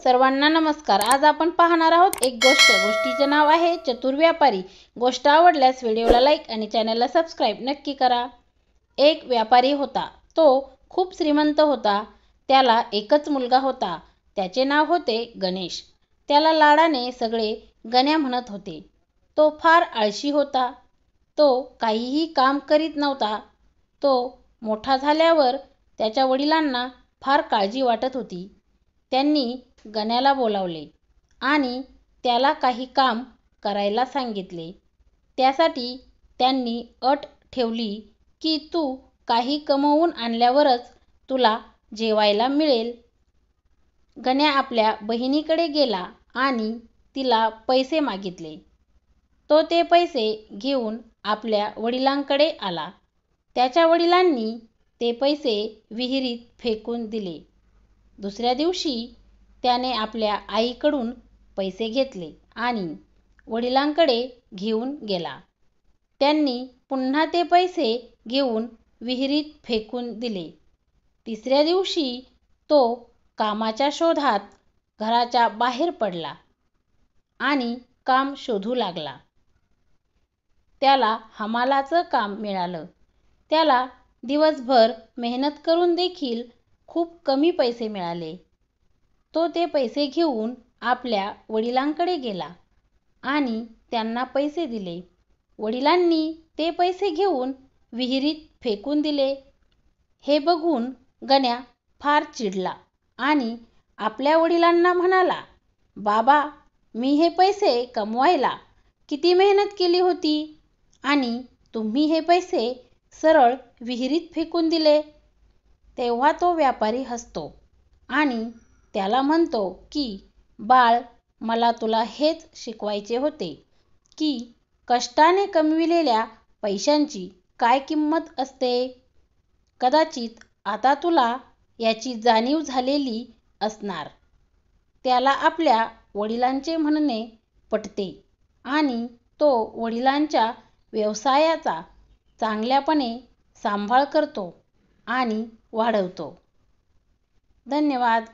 सर्वांना नमस्कार। आज आपण पाहणार आहोत एक गोष्टीचे नाव आहे चतुर व्यापारी। गोष्ट आवडल्यास व्हिडिओला लाईक आणि चॅनलला सबस्क्राईब नक्की करा। एक व्यापारी होता। तो खूप श्रीमंत होता। त्याला एकच मुलगा होता। त्याचे नाव होते गणेश। त्याला लाडाने सगळे गण्या म्हणत होते। तो फार आळशी होता। तो काहीही काम करीत नव्हता। तो मोठा झाल्यावर त्याच्या वडिलांना फार काळजी वाटत होती। त्यांनी गण्याला बोलावले आणि त्याला काही काम करायला सांगितले। त्यासाठी त्यांनी अट ठेवली की तू काही कमवून आणल्यावरच तुला जेवायला मिळेल। गण्या आपल्या बहिणीकडे गेला आणि तिला पैसे मागितले। तो ते पैसे घेऊन आपल्या वडिलांकडे आला। त्याच्या वडिलांनी ते पैसे विहिरीत फेकून दिले। दुसऱ्या दिवशी त्याने आपल्या आईकडून पैसे घेतले आणि वडिलांकडे घेऊन गेला। त्यांनी पुन्हा ते पैसे घेऊन विहिरीत फेकून दिले। तिसऱ्या दिवशी तो कामाच्या शोधात घराच्या बाहेर पडला आणि काम शोधू लागला। त्याला हमालाचं काम मिळालं। त्याला दिवसभर मेहनत करून देखील खूप कमी पैसे मिळाले। तो ते पैसे घेऊन आपल्या वडिलांकडे गेला आणि त्यांना पैसे दिले। वडिलांनी ते पैसे घेऊन विहिरीत फेकून दिले। हे बघून गण्या फार चिडला आणि आपल्या वडिलांना म्हणाला, बाबा, मी हे पैसे कमवायला किती मेहनत केली होती आणि तुम्ही हे पैसे सरळ विहिरीत फेकून दिले। तेव्हा तो व्यापारी हसतो आणि त्याला म्हणतो की बाळ, मला तुला हेच शिकवायचे होते की कष्टाने कमविलेल्या पैशांची काय किंमत असते। कदाचित आता तुला याची जाणीव झालेली असणार। त्याला आपल्या वडिलांचे म्हणणे पटते आणि तो वडिलांच्या व्यवसायाचा चांगल्यापणे सांभाळ करतो आणि वाढवतो। धन्यवाद।